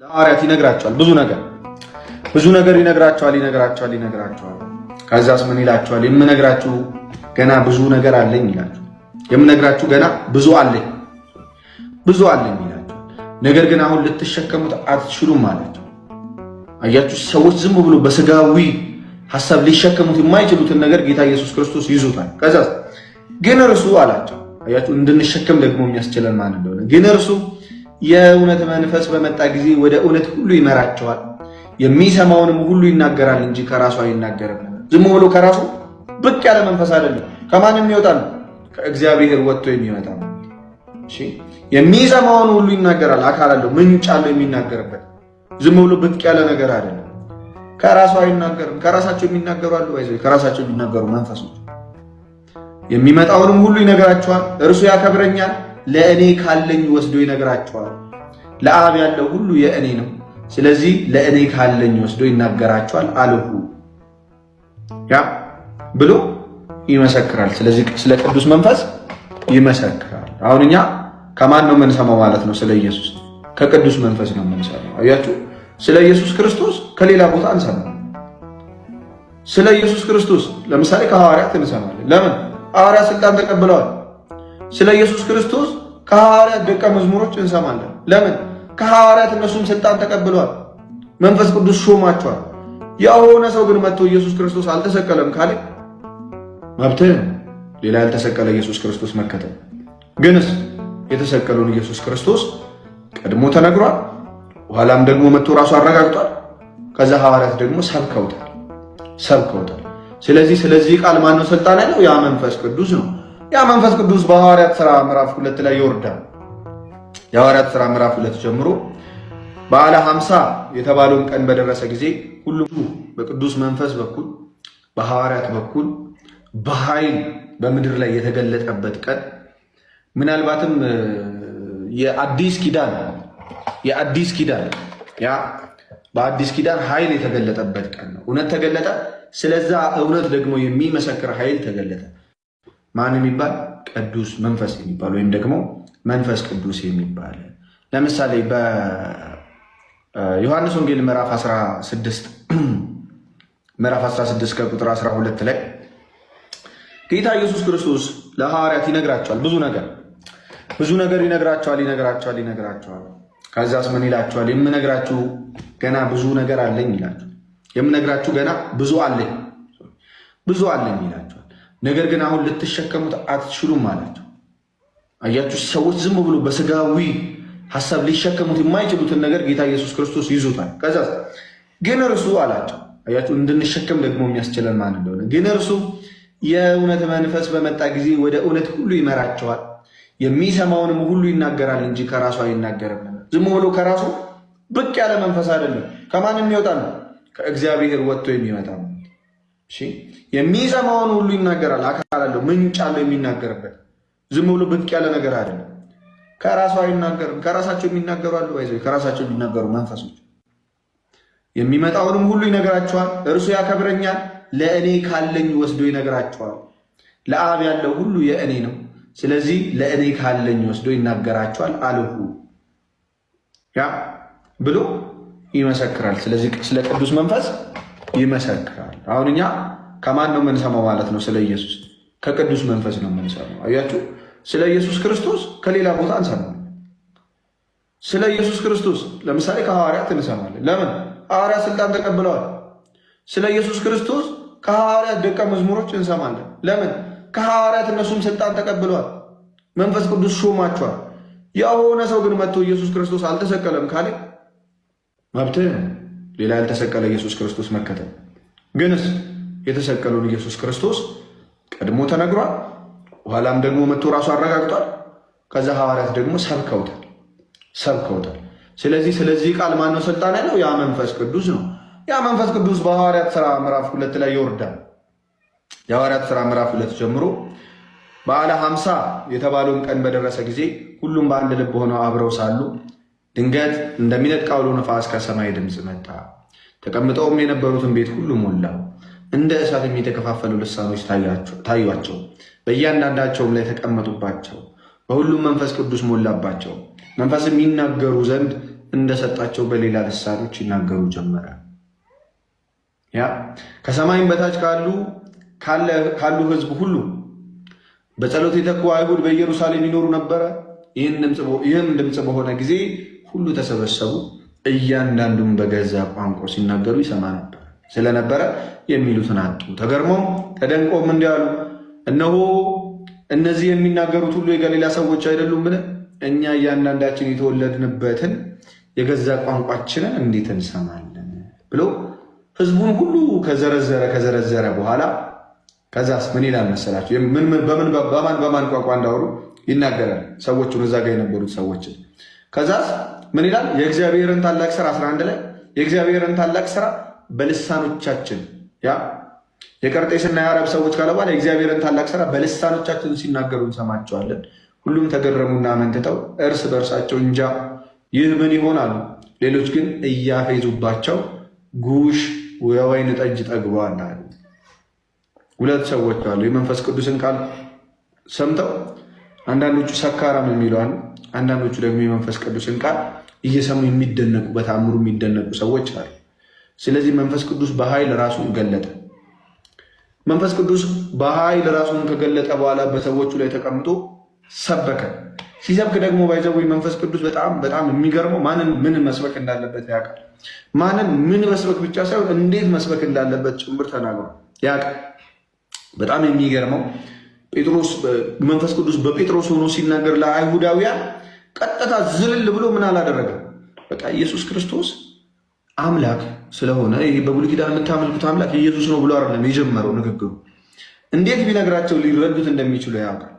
ለሐዋርያት ይነግራቸዋል። ብዙ ነገር ይነግራቸዋል። ከዛስ ምን ይላቸዋል? የምነግራችሁ ገና ብዙ ነገር አለኝ ይላቸዋል። የምነግራችሁ ገና ብዙ አለኝ ይላቸዋል። ነገር ግን አሁን ልትሸከሙት አትችሉም አላቸው። አያችሁ፣ ሰዎች ዝም ብሎ በስጋዊ ሐሳብ ሊሸከሙት የማይችሉትን ነገር ጌታ ኢየሱስ ክርስቶስ ይዞታል። ከዛስ ግን እርሱ አላቸው። አያችሁ፣ እንድንሸከም ደግሞ የሚያስችለን ማን እንደሆነ። ግን እርሱ የእውነት መንፈስ በመጣ ጊዜ ወደ እውነት ሁሉ ይመራቸዋል። የሚሰማውንም ሁሉ ይናገራል እንጂ ከራሱ አይናገርም። ዝም ብሎ ከራሱ ብቅ ያለ መንፈስ አይደለም። ከማንም የሚወጣ ነው? ከእግዚአብሔር ወጥቶ የሚመጣ ነው። እሺ፣ የሚሰማውን ሁሉ ይናገራል። አካል አለው፣ ምንጭ አለው የሚናገርበት። ዝም ብሎ ብቅ ያለ ነገር አይደለም። ከራሱ አይናገርም። ከራሳቸው የሚናገሩ አሉ። ከራሳቸው የሚናገሩ መንፈሶች የሚመጣውንም ሁሉ ይነግራቸዋል። እርሱ ያከብረኛል፣ ለእኔ ካለኝ ወስዶ ይነግራቸዋል። ለአብ ያለው ሁሉ የእኔ ነው። ስለዚህ ለእኔ ካለኝ ወስዶ ይናገራቸዋል አልሁ ያ ብሎ ይመሰክራል። ስለዚህ ስለ ቅዱስ መንፈስ ይመሰክራል። አሁን እኛ ከማን ነው የምንሰማው ማለት ነው? ስለ ኢየሱስ ከቅዱስ መንፈስ ነው የምንሰማው። አያችሁ፣ ስለ ኢየሱስ ክርስቶስ ከሌላ ቦታ እንሰማለን። ስለ ኢየሱስ ክርስቶስ ለምሳሌ ከሐዋርያት እንሰማለን። ለምን? ሐዋርያት ስልጣን ተቀብለዋል። ስለ ኢየሱስ ክርስቶስ ከሐዋርያት ደቀ መዝሙሮች እንሰማለን። ለምን? ከሐዋርያት እነሱም ስልጣን ተቀብለዋል። መንፈስ ቅዱስ ሾማቸዋል። የሆነ ሰው ግን መጥቶ ኢየሱስ ክርስቶስ አልተሰቀለም ካለ መብትህ ነው ሌላ ያልተሰቀለ ኢየሱስ ክርስቶስ መከተል። ግንስ የተሰቀለውን ኢየሱስ ክርስቶስ ቀድሞ ተነግሯል። በኋላም ደግሞ መጥቶ ራሱ አረጋግጧል። ከዛ ሐዋርያት ደግሞ ሰብከውታል። ስለዚህ ቃል ማነው ስልጣን ያለው? ያ መንፈስ ቅዱስ ነው። ያ መንፈስ ቅዱስ በሐዋርያት ሥራ ምዕራፍ 2 ላይ ይወርዳል። የሐዋርያት ሥራ ምዕራፍ 2 ጀምሮ በዓለ ሐምሳ የተባለውን ቀን በደረሰ ጊዜ ሁሉም በቅዱስ መንፈስ በኩል በሐዋርያት በኩል በኃይል በምድር ላይ የተገለጠበት ቀን፣ ምናልባትም የአዲስ ኪዳን ያ በአዲስ ኪዳን ኃይል የተገለጠበት ቀን ነው። እውነት ተገለጠ። ስለዛ እውነት ደግሞ የሚመሰክር ኃይል ተገለጠ። ማን የሚባል? ቅዱስ መንፈስ የሚባል ወይም ደግሞ መንፈስ ቅዱስ የሚባል። ለምሳሌ በዮሐንስ ወንጌል ምዕራፍ 16 ከቁጥር 12 ላይ ጌታ ኢየሱስ ክርስቶስ ለሐዋርያት ይነግራቸዋል። ብዙ ነገር ይነግራቸዋል። ከዛስ ምን ይላቸዋል? የምነግራችሁ ገና ብዙ ነገር አለኝ ይላቸዋል። የምነግራችሁ ገና ብዙ አለኝ ይላቸዋል። ነገር ግን አሁን ልትሸከሙት አትችሉም አላቸው። አያችሁ፣ ሰዎች ዝም ብሎ በስጋዊ ሐሳብ ሊሸከሙት የማይችሉትን ነገር ጌታ ኢየሱስ ክርስቶስ ይዞታል። ከዛ ግን እርሱ አላቸው። አያችሁ፣ እንድንሸከም ደግሞ የሚያስችለን ማን እንደሆነ። ግን እርሱ የእውነት መንፈስ በመጣ ጊዜ ወደ እውነት ሁሉ ይመራቸዋል። የሚሰማውንም ሁሉ ይናገራል እንጂ ከራሱ አይናገርም። ዝም ብሎ ከራሱ ብቅ ያለ መንፈስ አይደለም። ከማንም የሚወጣ ነው? ከእግዚአብሔር ወጥቶ የሚመጣ ነው። እሺ፣ የሚሰማውን ሁሉ ይናገራል። አካል አለው፣ ምንጭ አለው የሚናገርበት። ዝም ብሎ ብቅ ያለ ነገር አይደለም። ከራሱ አይናገርም። ከራሳቸው የሚናገሩ አሉ። ከራሳቸው የሚናገሩ መንፈሶች የሚመጣውንም ሁሉ ይነግራቸዋል። እርሱ ያከብረኛል፣ ለእኔ ካለኝ ወስዶ ይነግራቸዋል። ለአብ ያለው ሁሉ የእኔ ነው። ስለዚህ ለእኔ ካለኝ ወስዶ ይናገራቸዋል አልሁ ያ ብሎ ይመሰክራል። ስለዚህ ስለ ቅዱስ መንፈስ ይመሰክራል። አሁን እኛ ከማን ነው የምንሰማው ማለት ነው? ስለ ኢየሱስ ከቅዱስ መንፈስ ነው የምንሰማው። አያችሁ፣ ስለ ኢየሱስ ክርስቶስ ከሌላ ቦታ እንሰማለን። ስለ ኢየሱስ ክርስቶስ ለምሳሌ ከሐዋርያት እንሰማለን። ለምን? ሐዋርያት ስልጣን ተቀብለዋል። ስለ ኢየሱስ ክርስቶስ ከሐዋርያት ደቀ መዝሙሮች እንሰማለን። ለምን? ከሐዋርያት እነሱም ስልጣን ተቀብለዋል። መንፈስ ቅዱስ ሾማቸዋል። የሆነ ሰው ግን መጥቶ ኢየሱስ ክርስቶስ አልተሰቀለም ካለ መብትህ ነው ሌላ ያልተሰቀለ ኢየሱስ ክርስቶስ መከተል። ግንስ የተሰቀለውን ኢየሱስ ክርስቶስ ቀድሞ ተነግሯል። በኋላም ደግሞ መጥቶ ራሱ አረጋግጧል። ከዛ ሐዋርያት ደግሞ ሰብከውታል። ስለዚህ ቃል ማነው ስልጣን ያለው? ያ መንፈስ ቅዱስ ነው። ያ መንፈስ ቅዱስ በሐዋርያት ሥራ ምዕራፍ 2 ላይ ይወርዳል። የሐዋርያት ሥራ ምዕራፍ 2 ጀምሮ በዓለ ሐምሳ የተባለውን ቀን በደረሰ ጊዜ ሁሉም በአንድ ልብ ሆነው አብረው ሳሉ ድንገት እንደሚነጥቅ አውሎ ነፋስ ከሰማይ ድምፅ መጣ። ተቀምጠውም የነበሩትን ቤት ሁሉ ሞላው። እንደ እሳት የተከፋፈሉ ልሳኖች ታዩአቸው፣ በእያንዳንዳቸውም ላይ ተቀመጡባቸው። በሁሉም መንፈስ ቅዱስ ሞላባቸው። መንፈስም ይናገሩ ዘንድ እንደሰጣቸው በሌላ ልሳኖች ይናገሩ ጀመረ። ያ ከሰማይም በታች ካሉ ሕዝብ ሁሉ በጸሎት የተኩ አይሁድ በኢየሩሳሌም ይኖሩ ነበረ። ይህም ድምፅ በሆነ ጊዜ ሁሉ ተሰበሰቡ፣ እያንዳንዱም በገዛ ቋንቋ ሲናገሩ ይሰማ ነበር ስለነበረ የሚሉትን አጡ። ተገርሞም ተደንቆም እንዲህ አሉ፣ እነሆ እነዚህ የሚናገሩት ሁሉ የገሊላ ሰዎች አይደሉምን? እኛ እያንዳንዳችን የተወለድንበትን የገዛ ቋንቋችንን እንዴት እንሰማለን? ብሎ ህዝቡን ሁሉ ከዘረዘረ በኋላ ከዛስ ምን ይላል መሰላችሁ? በማን ቋንቋ እንዳወሩ ይናገራል። ሰዎቹን እዛ ጋር የነበሩት ሰዎችን ከዛስ ምን ይላል? የእግዚአብሔርን ታላቅ ስራ 11 ላይ የእግዚአብሔርን ታላቅ ስራ በልሳኖቻችን የቀርጤስና የአረብ ሰዎች ካለ በኋላ የእግዚአብሔርን ታላቅ ስራ በልሳኖቻችን ሲናገሩ እንሰማቸዋለን። ሁሉም ተገረሙና መንትተው እርስ በእርሳቸው እንጃ ይህ ምን ይሆናሉ? ሌሎች ግን እያፌዙባቸው ጉሽ የወይን ጠጅ ጠግበዋል አሉ። ሁለት ሰዎች አሉ የመንፈስ ቅዱስን ቃል ሰምተው፣ አንዳንዶቹ ሰካራም የሚሉ አሉ። አንዳንዶቹ ደግሞ የመንፈስ ቅዱስን ቃል እየሰሙ የሚደነቁ በተአምሩ የሚደነቁ ሰዎች አሉ። ስለዚህ መንፈስ ቅዱስ በኃይል ራሱን ገለጠ። መንፈስ ቅዱስ በኃይል ራሱን ከገለጠ በኋላ በሰዎቹ ላይ ተቀምጦ ሰበከ። ሲሰብክ ደግሞ ባይዘው መንፈስ ቅዱስ በጣም የሚገርመው ማንን ምን መስበክ እንዳለበት ያውቃል። ማንን ምን መስበክ ብቻ ሳይሆን እንዴት መስበክ እንዳለበት ጭምር ተናግሯል ያውቃል። በጣም የሚገርመው መንፈስ ቅዱስ በጴጥሮስ ሆኖ ሲናገር ለአይሁዳውያን ቀጥታ ዝልል ብሎ ምን አላደረገም። በቃ ኢየሱስ ክርስቶስ አምላክ ስለሆነ ይሄ በብሉይ ኪዳን የምታመልኩት አምላክ ኢየሱስ ነው ብሎ አይደለም የጀመረው ንግግሩ። እንዴት ቢነግራቸው ሊረዱት እንደሚችሉ ያውቃል።